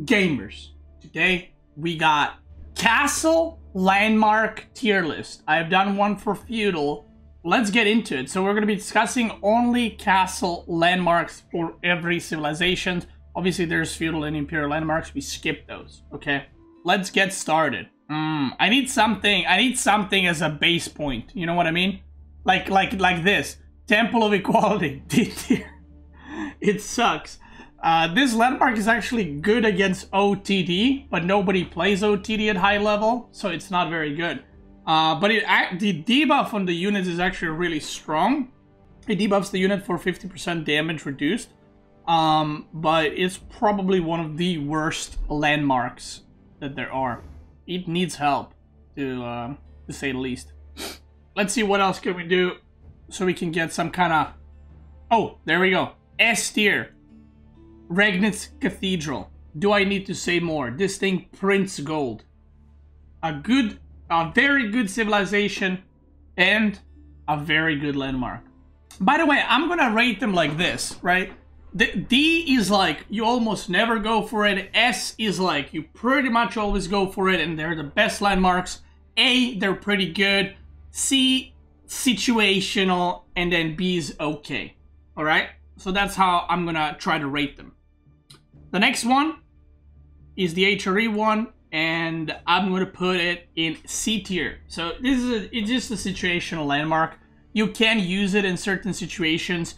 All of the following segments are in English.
Gamers, today we got Castle Landmark tier list. I have done one for Feudal. Let's get into it. So we're going to be discussing only Castle Landmarks for every civilization. Obviously there's Feudal and Imperial Landmarks. We skip those, okay? Let's get started. I need something as a base point. You know what I mean? Like this. Temple of Equality. It sucks. This landmark is actually good against OTD, but nobody plays OTD at high level, so it's not very good. But the debuff on the units is actually really strong. It debuffs the unit for 50% damage reduced, but it's probably one of the worst landmarks that there are. It needs help, to say the least. Let's see what else can we do so we can get some kind of... Oh, there we go. S tier. Regnitz Cathedral. Do I need to say more? This thing prints gold. A very good civilization and a very good landmark. By the way, I'm gonna rate them like this, right? The D is like you almost never go for it. S is like you pretty much always go for it, and they're the best landmarks. A, they're pretty good. C, situational, and then B is okay. All right. So that's how I'm gonna try to rate them. The next one is the HRE one, and I'm gonna put it in C tier. So this is it's just a situational landmark. You can use it in certain situations,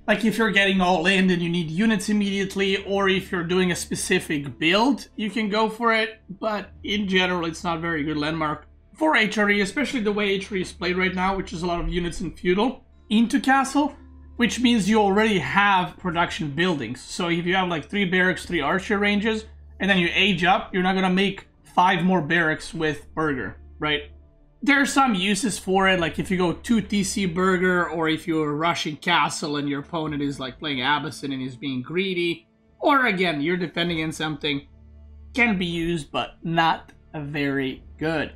like if you're getting all in and you need units immediately, or if you're doing a specific build, you can go for it. But in general, it's not a very good landmark for HRE, especially the way HRE is played right now, which is a lot of units in Feudal into Castle. Which means you already have production buildings. So if you have like 3 barracks, 3 archer ranges, and then you age up, you're not gonna make 5 more barracks with Burger, right? There are some uses for it, like if you go 2 TC Burger, or if you're rushing Castle and your opponent is like playing Abyssin and is being greedy, or again, you're defending in something, can be used, but not very good.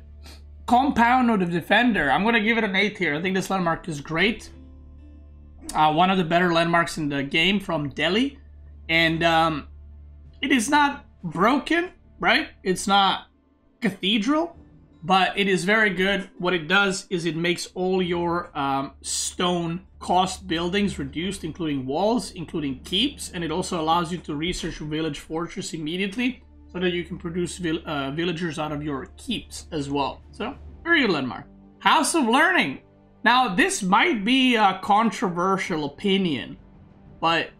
Compound of the Defender, I'm gonna give it an A tier. I think this landmark is great. One of the better landmarks in the game from Delhi, and it is not broken, right? It's not cathedral, but it is very good. What it does is it makes all your stone cost buildings reduced, including walls, including keeps, and it also allows you to research village fortress immediately so that you can produce villagers out of your keeps as well. So, very good landmark. House of Learning. Now, this might be a controversial opinion, but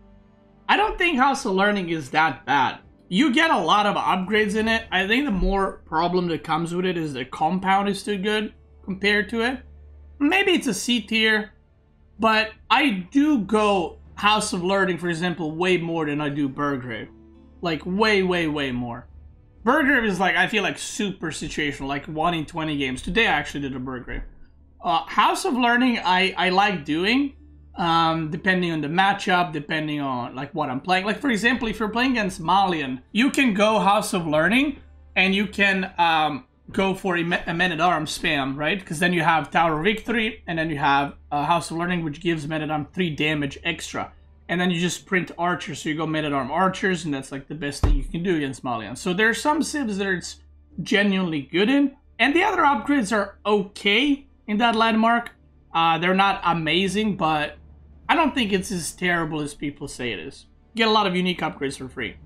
I don't think House of Learning is that bad. You get a lot of upgrades in it. I think the more problem that comes with it is the compound is too good compared to it. Maybe it's a C tier, but I do go House of Learning, for example, way more than I do Burgrave. Like, way more. Burgrave is like, I feel like super situational, like 1 in 20 games. Today I actually did a Burgrave. House of Learning I like doing, depending on the matchup, depending on like what I'm playing. Like for example, if you're playing against Malian, you can go House of Learning and you can go for a Men-at-Arms spam, right? Because then you have Tower of Victory, and then you have House of Learning, which gives Men-at-Arms 3 damage extra. And then you just print Archers, so you go Men-at-Arms Archers, and that's like the best thing you can do against Malian. So there are some civs that it's genuinely good in, and the other upgrades are okay in that landmark. They're not amazing, but I don't think it's as terrible as people say it is. You get a lot of unique upgrades for free.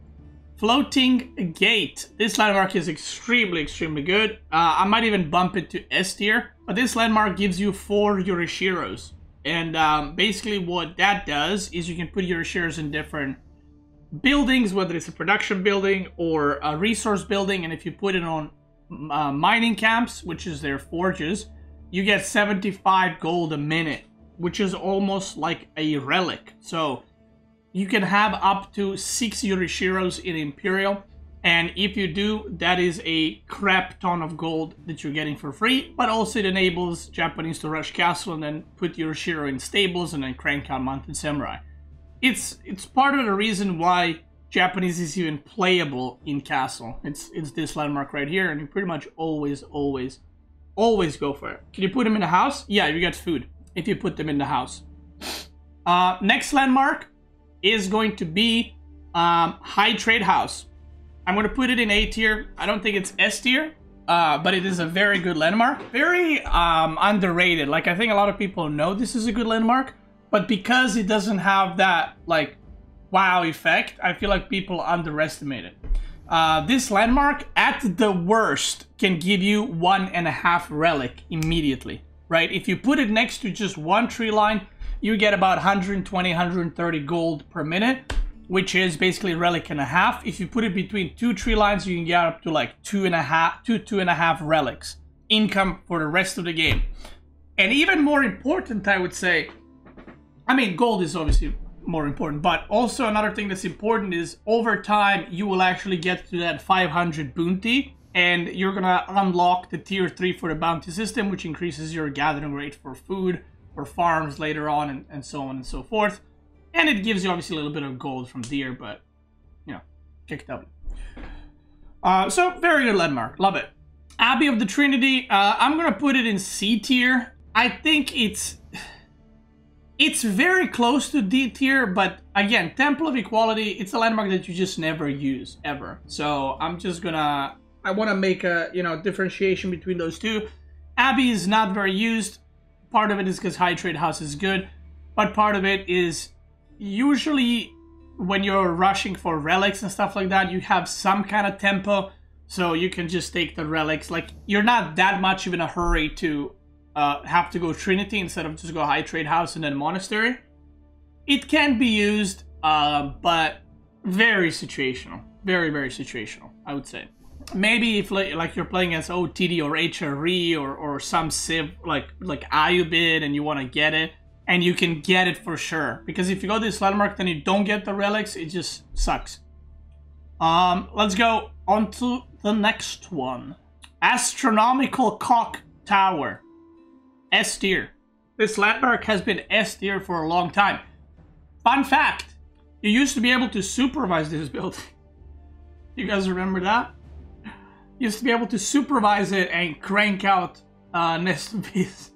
Floating Gate. This landmark is extremely good. I might even bump it to S tier, but this landmark gives you 4 Yorishiros. And basically what that does is you can put Yorishiros in different buildings, whether it's a production building or a resource building, and if you put it on mining camps, which is their forges, you get 75 gold a minute, which is almost like a relic. So you can have up to 6 Yorishiros in Imperial, and if you do, that is a crap ton of gold that you're getting for free, but also it enables Japanese to rush Castle and then put Yorishiro in stables and then crank out Mounted Samurai. It's part of the reason why Japanese is even playable in Castle. It's this landmark right here, and you pretty much always go for it. Can you put them in the house? Yeah, you get food if you put them in the house. Next landmark is going to be High Trade House. I'm going to put it in A tier. I don't think it's S tier, but it is a very good landmark. Very underrated. Like, I think a lot of people know this is a good landmark, but because it doesn't have that, like, wow effect, I feel like people underestimate it. This landmark, at the worst, can give you 1.5 relic immediately, right? If you put it next to just one tree line, you get about 120, 130 gold per minute, which is basically relic and a half. If you put it between 2 tree lines, you can get up to like 2.5 relics income for the rest of the game. And even more important, I would say, I mean, gold is obviously more important, but also another thing that's important is over time you will actually get to that 500 bounty, and you're gonna unlock the tier 3 for the bounty system, which increases your gathering rate for food, for farms later on, and so on and so forth. And it gives you obviously a little bit of gold from deer, but you know, kick W. So very good landmark, love it. Abbey of the Trinity, I'm gonna put it in C tier. I think it's very close to D tier, but again, Temple of Equality, it's a landmark that you just never use, ever. So I'm just gonna, I want to make a, you know, differentiation between those two. Abbey is not very used. Part of it is because High Trade House is good, but part of it is usually when you're rushing for relics and stuff like that, you have some kind of tempo, so you can just take the relics. Like, you're not that much of in a hurry to have to go Trinity instead of just go High Trade House and then Monastery. It can be used, but very situational. Very, very situational, I would say. Maybe if like you're playing as OTD or HRE or some civ like Ayubid and you want to get it, and you can get it for sure. Because if you go this landmark then you don't get the relics, it just sucks. Let's go on to the next one. Astronomical Cock Tower. S tier. This landmark has been S tier for a long time. Fun fact, you used to be able to supervise this building. You guys remember that? You used to be able to supervise it and crank out nest bees.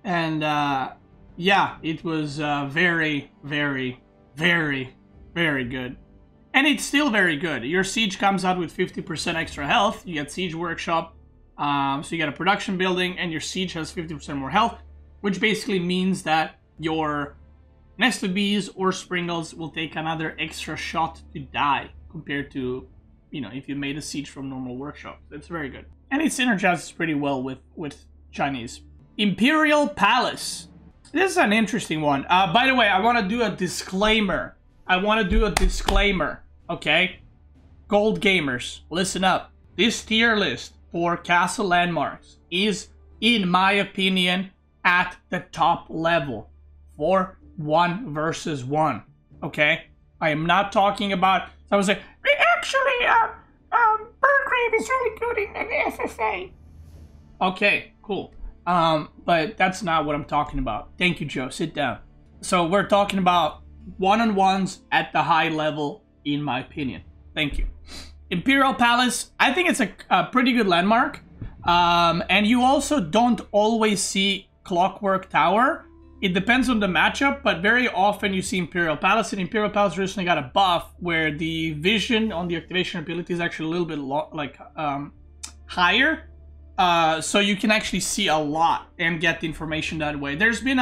And yeah, it was very, very, very, very good. And it's still very good. Your siege comes out with 50% extra health. You get siege workshop. So you get a production building, and your siege has 50% more health, which basically means that your nested bees or springles will take another extra shot to die compared to, you know, if you made a siege from normal workshop. It's very good. And it synergizes pretty well with Chinese. Imperial Palace. This is an interesting one. By the way, I want to do a disclaimer. Okay? Gold gamers, listen up. This tier list for castle landmarks is, in my opinion, at the top level for 1 versus 1. Okay? I am not talking about someone saying, actually, Burgrave is really good in an FFA. Okay, cool. But that's not what I'm talking about. Thank you, Joe. Sit down. So we're talking about one-on-ones at the high level, in my opinion. Thank you. Imperial Palace, I think it's a pretty good landmark. And you also don't always see Clockwork Tower. It depends on the matchup, but very often you see Imperial Palace. And Imperial Palace recently got a buff where the vision on the activation ability is actually a little bit higher. So you can actually see a lot and get information that way. There's been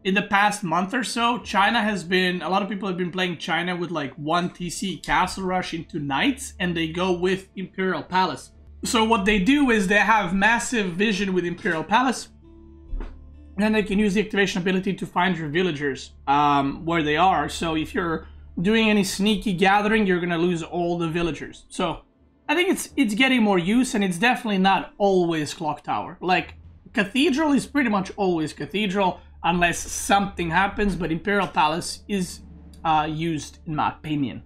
in the past month or so, a lot of people have been playing China with like 1 TC Castle Rush into Knights, and they go with Imperial Palace. So what they do is they have massive vision with Imperial Palace, and then they can use the activation ability to find your villagers where they are. So if you're doing any sneaky gathering, you're gonna lose all the villagers. So I think it's getting more use, and it's definitely not always Clock Tower. Like, Cathedral is pretty much always Cathedral, unless something happens, but Imperial Palace is used, in my opinion.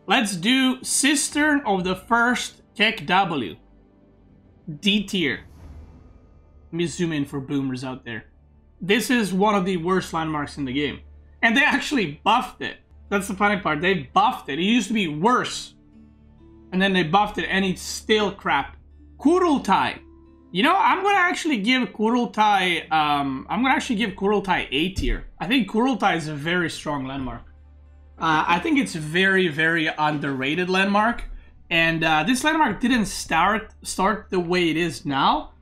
Let's do Cistern of the First Keck W. D tier. Let me zoom in for boomers out there. This is one of the worst landmarks in the game. And they actually buffed it. That's the funny part. They buffed it. It used to be worse. And then they buffed it, and it's still crap. Kurultai. You know, I'm gonna actually give Kurultai A tier. I think Kurultai is a very strong landmark. I think it's very, very underrated landmark, And this landmark didn't start the way it is now.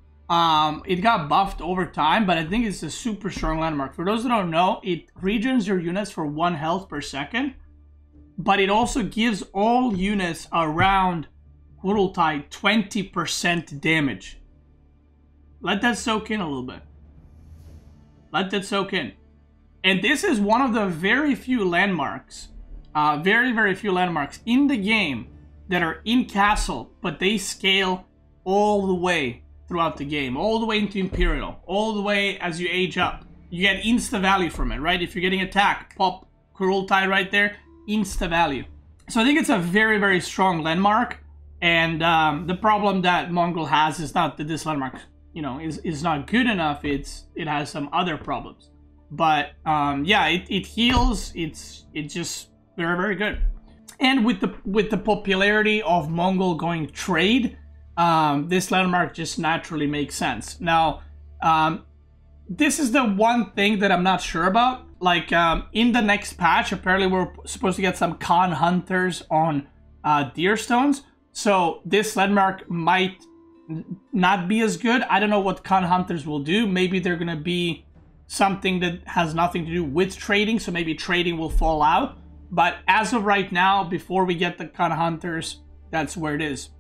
It got buffed over time, but I think it's a super strong landmark. For those that don't know, it regens your units for 1 health per second, but it also gives all units around Kurultai 20% damage. Let that soak in a little bit. Let that soak in. And this is one of the very few landmarks, very few landmarks in the game that are in castle, but they scale all the way throughout the game, all the way into Imperial, all the way as you age up. You get insta value from it, right? If you're getting attacked, pop Kurultai right there, insta value. So I think it's a very strong landmark. And the problem that Mongol has is not that this landmark, you know, is not good enough. It has some other problems. But yeah, it heals. It's just very good. And with the popularity of Mongol going trade, this landmark just naturally makes sense. Now, this is the one thing that I'm not sure about. Like in the next patch, apparently we're supposed to get some Khan Hunters on Deer Stones. So this landmark might not be as good. I don't know what Khan Hunters will do. Maybe they're going to be something that has nothing to do with trading. So maybe trading will fall out. But as of right now, before we get the Khan Hunters, that's where it is.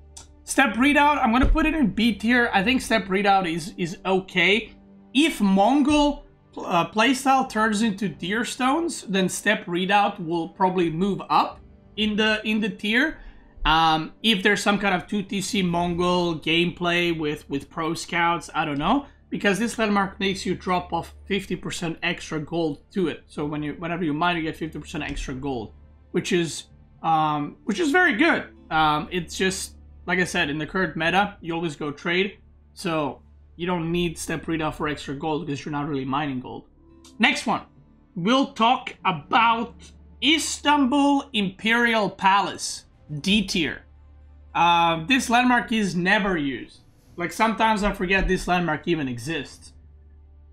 Step readout, I'm going to put it in B tier. I think step readout is okay. If Mongol playstyle turns into Deer Stones, then step readout will probably move up in the tier. If there's some kind of 2TC Mongol gameplay with pro scouts, I don't know, because this landmark makes you drop off 50% extra gold to it. So whenever you mine, you get 50% extra gold, which is very good. It's just, like I said, in the current meta, you always go trade, so you don't need step readout for extra gold because you're not really mining gold. Next one, we'll talk about Istanbul Imperial Palace. D tier. This landmark is never used. Like, sometimes I forget this landmark even exists.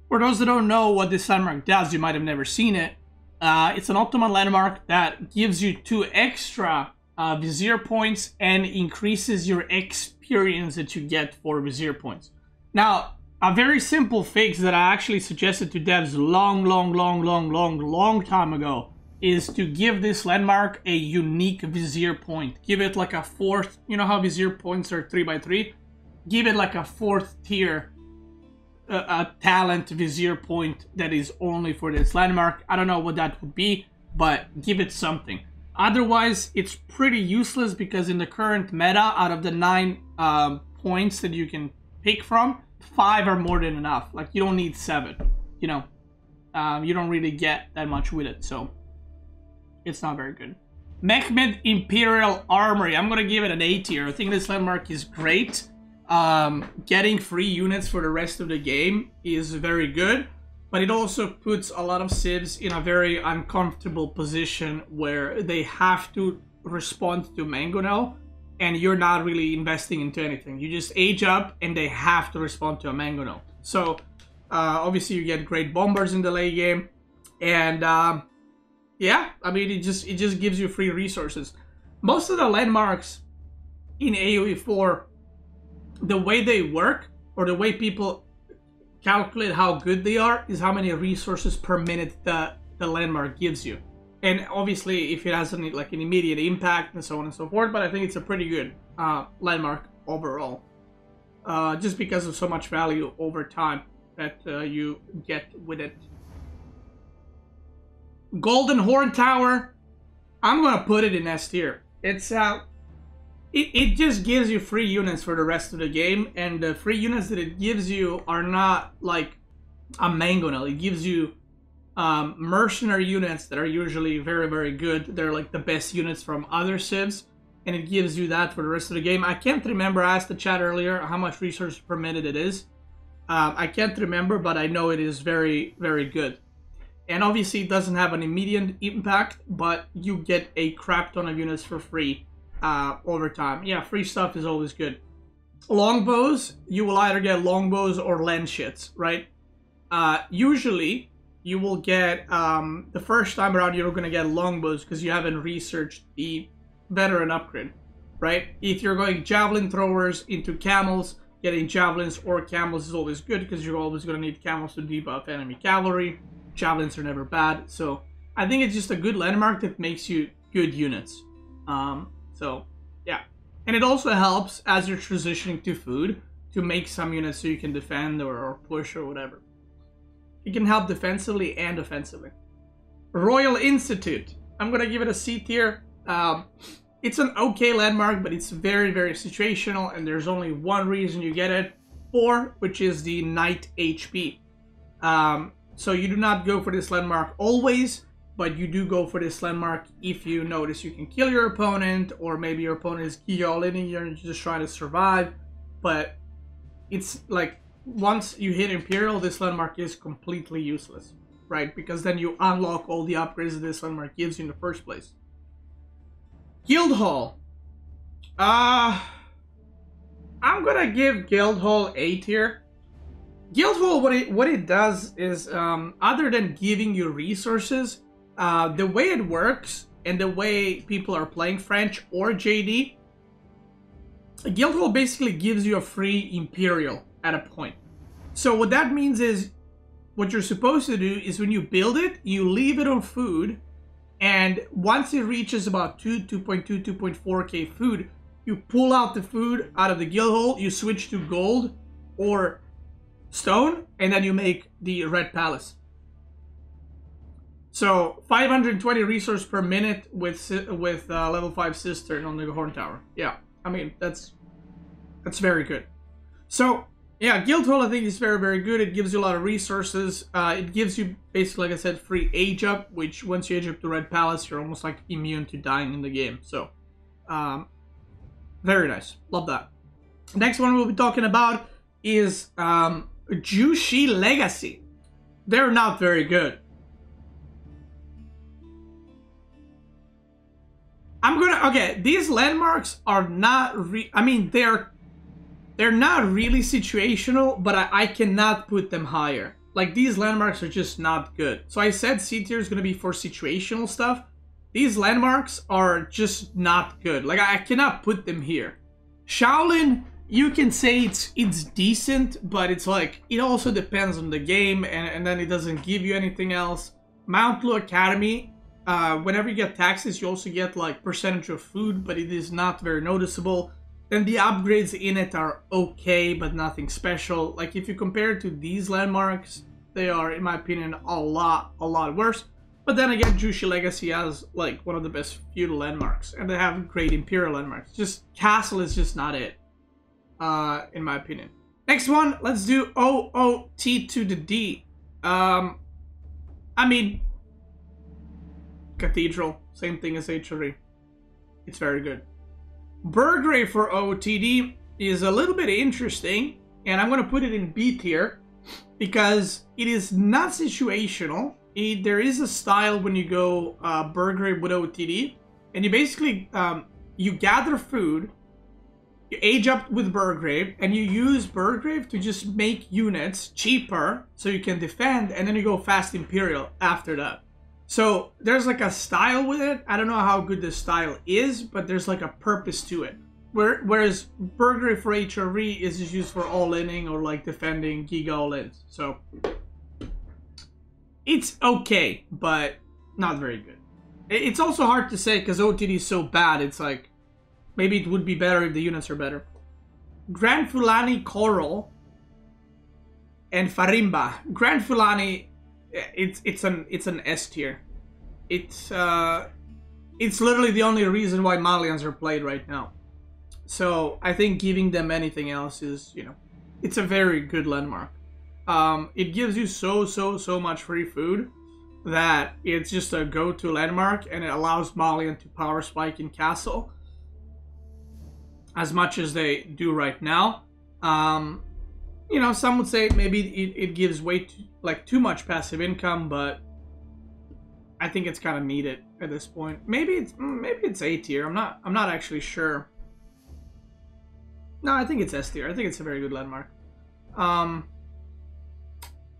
For those that don't know what this landmark does, you might have never seen it. It's an Ottoman landmark that gives you 2 extra Vizier points and increases your experience that you get for Vizier points. Now, a very simple fix that I actually suggested to devs long time ago is to give this landmark a unique Vizier point. Give it like a 4th, you know how Vizier points are 3x3? Give it like a 4th tier a talent Vizier point that is only for this landmark. I don't know what that would be, but give it something. Otherwise, it's pretty useless because in the current meta, out of the 9 points that you can pick from, 5 are more than enough. Like, you don't need 7, you know. You don't really get that much with it, so it's not very good. Mehmed Imperial Armory. I'm going to give it an A tier. I think this landmark is great. Getting free units for the rest of the game is very good, but it also puts a lot of civs in a very uncomfortable position where they have to respond to Mangonel, and you're not really investing into anything. You just age up and they have to respond to a Mangonel. So obviously you get great bombers in the late game, and yeah, I mean, it just gives you free resources. Most of the landmarks in AOE4, the way they work, or the way people calculate how good they are, is how many resources per minute the landmark gives you. And obviously, if it has an immediate impact and so on and so forth, but I think it's a pretty good landmark overall. Just because of so much value over time that you get with it. Golden Horn Tower, I'm gonna put it in S tier. It's it just gives you free units for the rest of the game, and the free units that it gives you are not like a Mangonel. It gives you mercenary units that are usually very good. They're like the best units from other civs, and it gives you that for the rest of the game. I can't remember, I asked the chat earlier how much resources per minute it is. I can't remember, but I know it is very good. And obviously it doesn't have an immediate impact, but you get a crap ton of units for free over time. Yeah, free stuff is always good. Longbows, you will either get longbows or Lenshits, right? Usually, you will get, the first time around you're going to get longbows because you haven't researched the veteran upgrade. right? If you're going javelin throwers into camels, getting javelins or camels is always good because you're always going to need camels to debuff enemy cavalry. Javelins are never bad, so I think it's just a good landmark that makes you good units. So yeah, and it also helps as you're transitioning to food to make some units so you can defend or push or whatever. It can help defensively and offensively. Royal Institute. I'm gonna give it a C tier. It's an okay landmark, but it's very, very situational, and there's only one reason you get it, 4, which is the Knight HP. So you do not go for this landmark always, but you do go for this landmark if you notice you can kill your opponent, or maybe your opponent is key all in here and you're just trying to survive. But it's like, once you hit Imperial, this landmark is completely useless, right? Because then you unlock all the upgrades that this landmark gives you in the first place. Guildhall. I'm gonna give Guildhall A tier. Guildhall, what it does is, other than giving you resources, the way it works and the way people are playing French or JD, Guildhall basically gives you a free Imperial at a point. So what that means is, what you're supposed to do is when you build it, you leave it on food, and once it reaches about 2.2, 2.4k food, you pull out the food out of the Guildhall, you switch to gold or stone, and then you make the Red Palace. So 520 resource per minute with level 5 Cistern on the Horn Tower. Yeah, I mean, that's very good. So yeah, Guildhall I think is very, very good. It gives you a lot of resources. It gives you basically, like I said, free age up, which once you age up to Red Palace, you're almost like immune to dying in the game. So very nice. Love that. Next one we'll be talking about is Jushi Legacy. They're not very good. Okay, these landmarks are not I mean, they're not really situational, but I cannot put them higher. Like, these landmarks are just not good. So I said C tier is going to be for situational stuff. These landmarks are just not good. Like, I cannot put them here. Shaolin, you can say it's decent, but it's like, it also depends on the game, and then it doesn't give you anything else. Mount Lu Academy, whenever you get taxes, you also get like percentage of food, but it is not very noticeable. Then the upgrades in it are okay, but nothing special. Like, if you compare it to these landmarks, they are, in my opinion, a lot worse. But then again, Jushi Legacy has like one of the best feudal landmarks, and they have great imperial landmarks. Just castle is just not it, in my opinion. Next one, let's do OOT to the D. I mean, Cathedral, same thing as HRE. It's very good. Burgrave for OOTD is a little bit interesting, and I'm going to put it in B tier because it is not situational. There is a style when you go Burgrave with OOTD, and you basically you gather food, you age up with Burgrave, and you use Burgrave to just make units cheaper so you can defend, and then you go fast Imperial after that. So there's like a style with it. I don't know how good this style is, but there's like a purpose to it. Whereas Burgrave for HRE is just used for all-inning or like defending Giga all-ins. So it's okay, but not very good. It's also hard to say because OOTD is so bad. It's like, maybe it would be better if the units are better. Grand Fulani Coral and Farimba. Grand Fulani, it's an S tier. It's literally the only reason why Malians are played right now. So I think giving them anything else is, you know, it's a very good landmark. It gives you so much free food that it's just a go-to landmark, and it allows Malian to power spike in castle as much as they do right now. You know, some would say maybe it gives way too much passive income, but I think it's kind of needed at this point. Maybe it's A tier. I'm not actually sure. No, I think it's S tier. I think it's a very good landmark.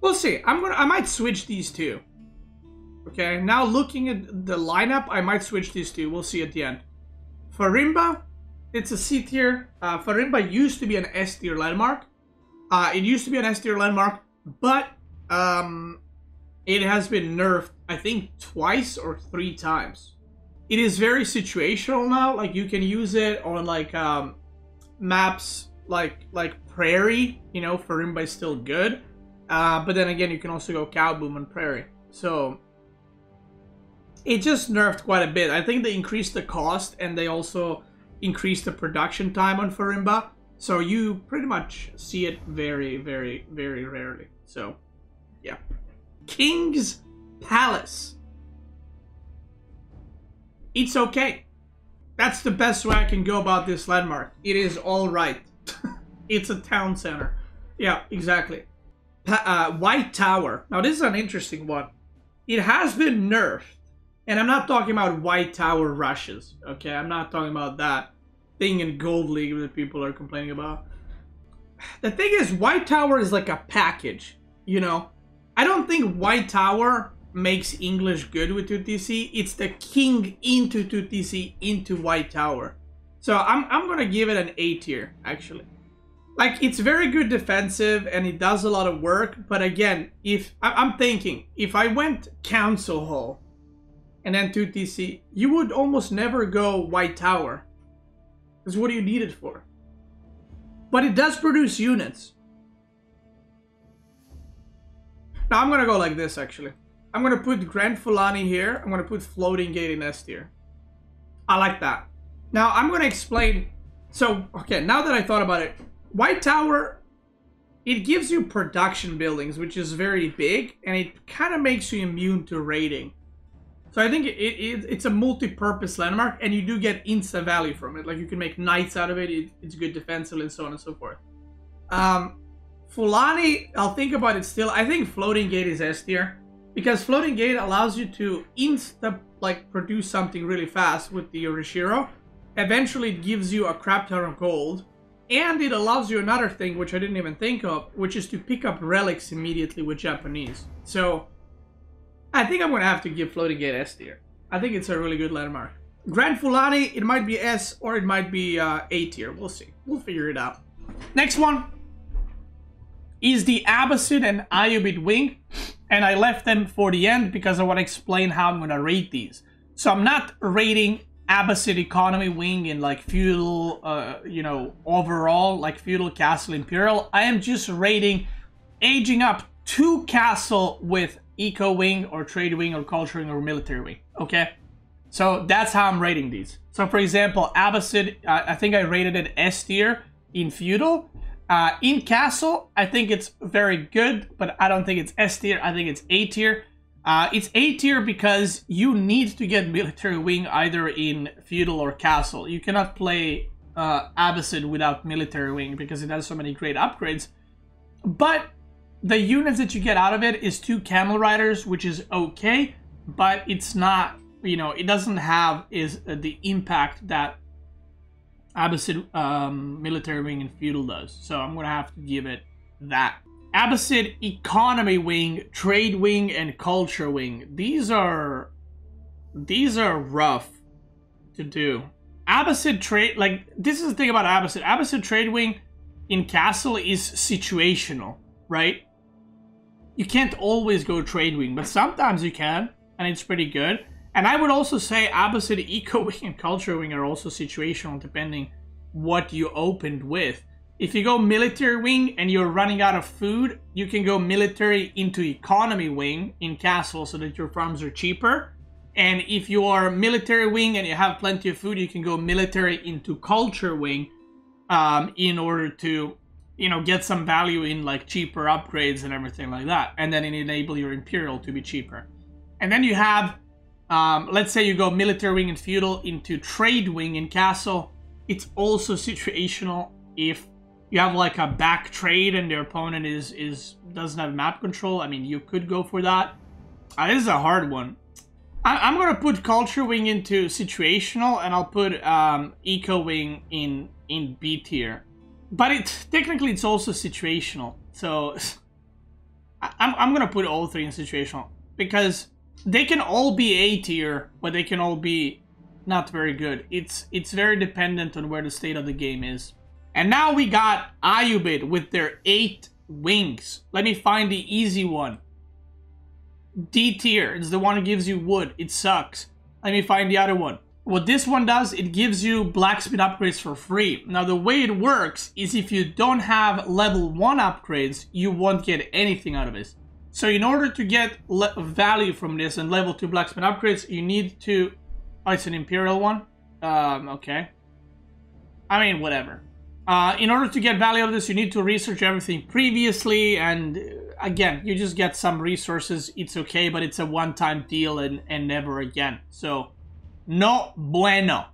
We'll see. I might switch these two. Okay, now looking at the lineup, I might switch these two. We'll see at the end. Farimba, It's a C tier. Farimba used to be an S tier landmark. It used to be an S tier landmark, but it has been nerfed, I think, twice or 3 times. It is very situational now. Like, you can use it on like maps like Prairie. You know, Farimba is still good, but then again, you can also go Cowboom on Prairie. So it just nerfed quite a bit. I think they increased the cost and they also increased the production time on Farimba. So you pretty much see it very, very, very rarely. So, yeah. King's Palace. It's okay. That's the best way I can go about this landmark. It is alright. It's a town center. Yeah, exactly. White Tower. Now, this is an interesting one. It has been nerfed. And I'm not talking about White Tower rushes. Okay, I'm not talking about that thing in Gold League that people are complaining about. The thing is, White Tower is like a package, you know? I don't think White Tower makes English good with 2TC. It's the king into 2TC into White Tower. So I'm gonna give it an A tier, actually. Like, it's very good defensive and it does a lot of work, but again, if I'm thinking, if I went Council Hall and then 2TC, you would almost never go White Tower. Because what do you need it for? But it does produce units. Now I'm gonna go like this, actually. I'm gonna put Grand Fulani here. I'm gonna put Floating Gate in S tier. I like that. Now I'm gonna explain. So, okay, now that I thought about it, White Tower, it gives you production buildings, which is very big, and it kind of makes you immune to raiding. So I think it's a multi-purpose landmark, and you do get insta value from it. Like, you can make knights out of it. It's good defensively, and so on and so forth. Fulani, I'll think about it still. I think Floating Gate is S tier, because Floating Gate allows you to produce something really fast with the Yorishiro. Eventually, it gives you a crap ton of gold, and it allows you another thing, which I didn't even think of, which is to pick up relics immediately with Japanese. So I think I'm going to have to give Floating Gate S tier. I think it's a really good landmark. Grand Fulani, it might be S or it might be A tier. We'll see. We'll figure it out. Next one is the Abbasid and Ayyubid wing. And I left them for the end because I want to explain how I'm going to rate these. So I'm not rating Abbasid economy wing in like feudal, you know, overall, like feudal, castle, imperial. I am just rating aging up 2 castle with eco wing or trade wing or culture wing or military wing. Okay, so that's how I'm rating these. So for example, Abbasid, I think I rated it S tier in feudal. In castle, I think it's very good, but I don't think it's S tier. I think it's A tier. It's A tier because you need to get military wing either in feudal or castle. You cannot play Abbasid without military wing because it has so many great upgrades. But the units that you get out of it is 2 camel riders, which is okay, but it's not, you know, it doesn't have the impact that Abbasid military wing and feudal does. So I'm gonna have to give it that. Abbasid economy wing, trade wing, and culture wing. These are rough to do. Abbasid trade, like, this is the thing about Abbasid. Abbasid trade wing in castle is situational, right? You can't always go trade wing, but sometimes you can, and it's pretty good. And I would also say Abbasid eco wing and culture wing are also situational depending what you opened with. If you go military wing and you're running out of food, you can go military into economy wing in castle so that your farms are cheaper. And if you are military wing and you have plenty of food, you can go military into culture wing in order to, you know, get some value in like cheaper upgrades and everything like that. And then enable your imperial to be cheaper. And then you have, let's say you go military wing and feudal into trade wing in castle. It's also situational if you have like a back trade and their opponent doesn't have map control. I mean, you could go for that. This is a hard one. I'm gonna put culture wing into situational, and I'll put eco wing in B tier. But technically it's also situational. So I'm gonna put all 3 in situational because they can all be A tier, but they can all be not very good. It's very dependent on where the state of the game is. And now we got AOE4 with their 8 wings. Let me find the easy one. D tier. It's the one that gives you wood. It sucks. Let me find the other one. What this one does, it gives you blacksmith upgrades for free. Now the way it works is if you don't have level 1 upgrades, you won't get anything out of this. So in order to get value from this and level 2 blacksmith upgrades, you need to... Oh, it's an imperial one? Okay. I mean, whatever. In order to get value out of this, you need to research everything previously, and again, you just get some resources. It's okay, but it's a one-time deal and never again. So, no bueno.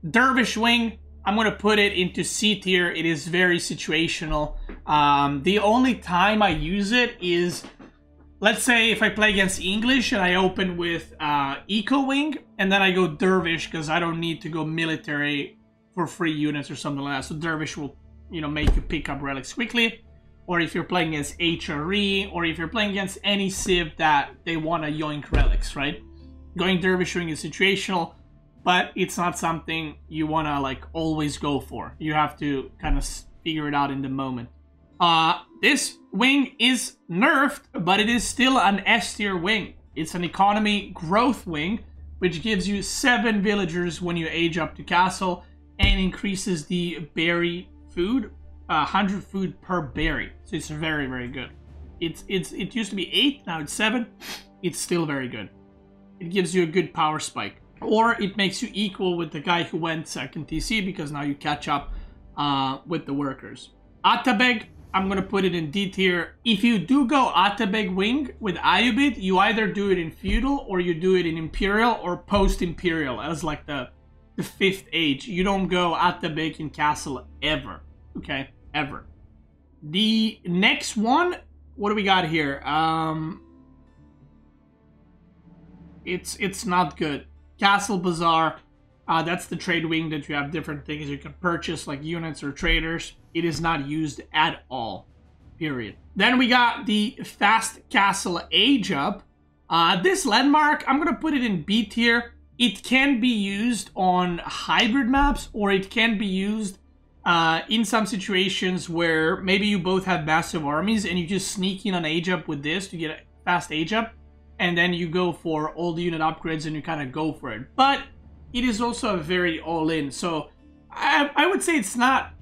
Dervish Wing, I'm going to put it into C tier. It is very situational. The only time I use it is, let's say if I play against English and I open with Eco Wing, and then I go Dervish because I don't need to go military for free units or something like that. So Dervish will, you know, make you pick up relics quickly. Or if you're playing against HRE, or if you're playing against any civ that they want to yoink relics, right? Going Dervish Wing is situational, but it's not something you want to like always go for. You have to kind of figure it out in the moment. This wing is nerfed, but it is still an S tier wing. It's an economy growth wing, which gives you 7 villagers when you age up to castle, and increases the berry food, 100 food per berry. So it's very, very good. It used to be 8, now it's 7. It's still very good. It gives you a good power spike. Or it makes you equal with the guy who went second TC, because now you catch up with the workers. Atabeg, I'm going to put it in D tier. If you do go Atabeg Wing with AOE4, you either do it in Feudal, or you do it in Imperial, or Post-Imperial, as like the 5th age. You don't go Atabeg in Castle ever. Okay? Ever. The next one, what do we got here? It's not good. Castle Bazaar, that's the trade wing that you have different things you can purchase, like units or traders. It is not used at all, period. Then we got the Fast Castle Age Up. This landmark, I'm going to put it in B tier. It can be used on hybrid maps, or it can be used in some situations where maybe you both have massive armies and you just sneak in on Age Up with this to get a fast Age Up, and then you go for all the unit upgrades and you kind of go for it. But it is also very all-in, so I would say it's not...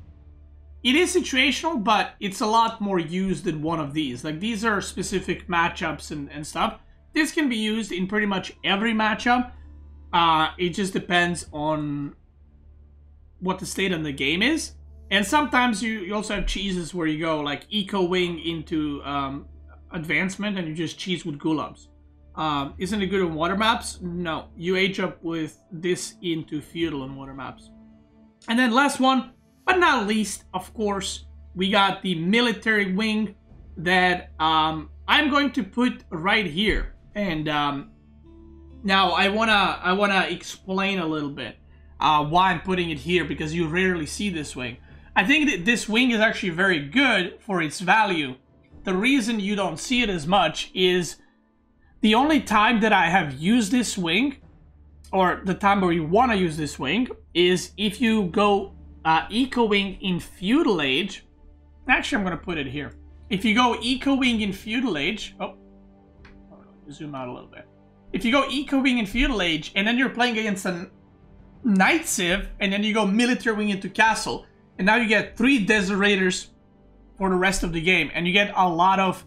It is situational, but it's a lot more used than one of these. Like, these are specific matchups and stuff. This can be used in pretty much every matchup. It just depends on what the state of the game is. And sometimes you also have cheeses where you go like Eco Wing into advancement and you just cheese with Gulabs. Isn't it good on water maps? No. You age up with this into Feudal and water maps. And then last one, but not least, of course, we got the military wing that I'm going to put right here. And now I wanna explain a little bit why I'm putting it here, because you rarely see this wing. I think that this wing is actually very good for its value. The reason you don't see it as much is the only time that I have used this wing, or the time where you want to use this wing, is if you go Eco Wing in Feudal Age. Actually, I'm going to put it here. If you go Eco Wing in Feudal Age... Oh, zoom out a little bit. If you go Eco Wing in Feudal Age, and then you're playing against a Night Civ, and then you go Military Wing into Castle, and now you get 3 Desert Raiders for the rest of the game, and you get a lot of...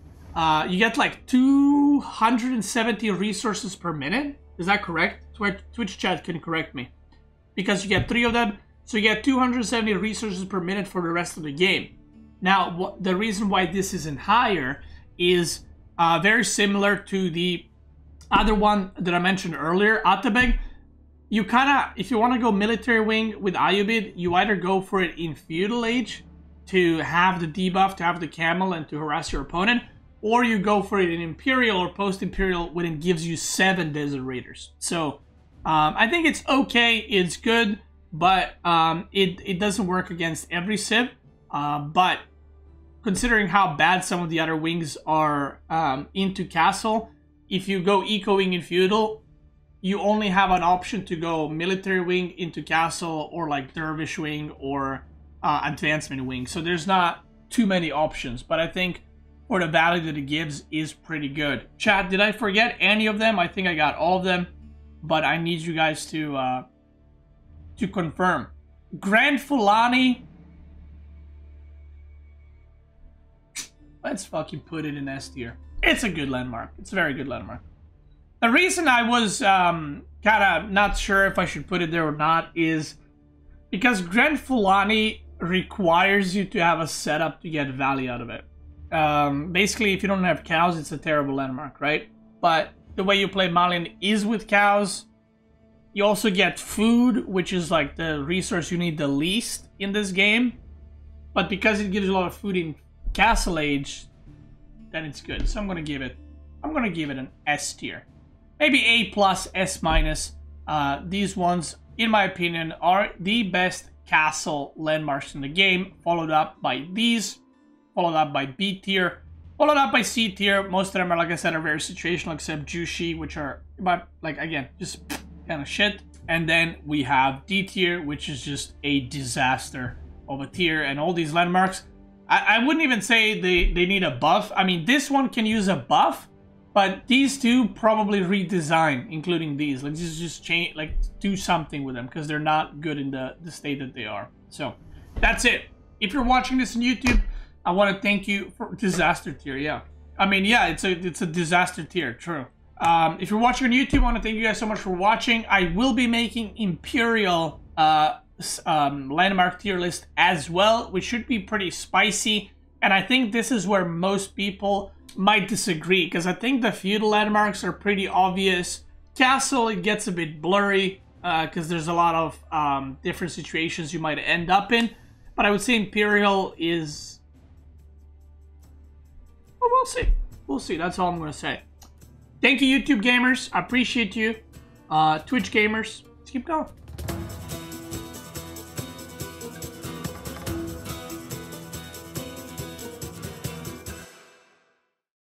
you get like 270 resources per minute. Is that correct? Twitch chat can correct me. Because you get 3 of them, so you get 270 resources per minute for the rest of the game. Now, the reason why this isn't higher is very similar to the other one that I mentioned earlier, Atabeg. You kind of, if you want to go Military Wing with AOE4, you either go for it in Feudal Age to have the debuff, to have the camel, and to harass your opponent, or you go for it in Imperial or Post-Imperial when it gives you 7 Desert Raiders. So, I think it's okay, it's good, but it doesn't work against every civ. But considering how bad some of the other wings are into Castle, if you go Eco Wing in Feudal, you only have an option to go military wing into castle, or like dervish wing, or advancement wing. So there's not too many options, but I think for the value that it gives is pretty good. Chat, did I forget any of them? I think I got all of them, but I need you guys to confirm. Grand Fulani. Let's fucking put it in S tier. It's a good landmark. It's a very good landmark. The reason I was kind of not sure if I should put it there or not is because Grand Fulani requires you to have a setup to get value out of it. Basically, if you don't have cows, it's a terrible landmark, right? But the way you play Malian is with cows. You also get food, which is like the resource you need the least in this game. But because it gives you a lot of food in Castle Age, then it's good. So I'm gonna give it an S tier. Maybe A+, S-. These ones, in my opinion, are the best castle landmarks in the game, followed up by these, followed up by B tier, followed up by C tier. Most of them are, like I said, are very situational, except Jushi, which are, but like again, just kind of shit. And then we have D tier, which is just a disaster of a tier. And all these landmarks, I wouldn't even say they need a buff. I mean, this one can use a buff, but these two probably redesign, including these. Like, just change, like, do something with them, because they're not good in the state that they are. So, that's it. If you're watching this on YouTube, I want to thank you for disaster tier, yeah. I mean, yeah, it's a disaster tier, true. If you're watching on YouTube, I want to thank you guys so much for watching. I will be making Imperial landmark tier list as well, which should be pretty spicy. And I think this is where most people might disagree, because I think the feudal landmarks are pretty obvious. Castle, it gets a bit blurry, because there's a lot of different situations you might end up in. But I would say Imperial is... well, we'll see. We'll see. That's all I'm going to say. Thank you, YouTube gamers. I appreciate you. Twitch gamers, let's keep going.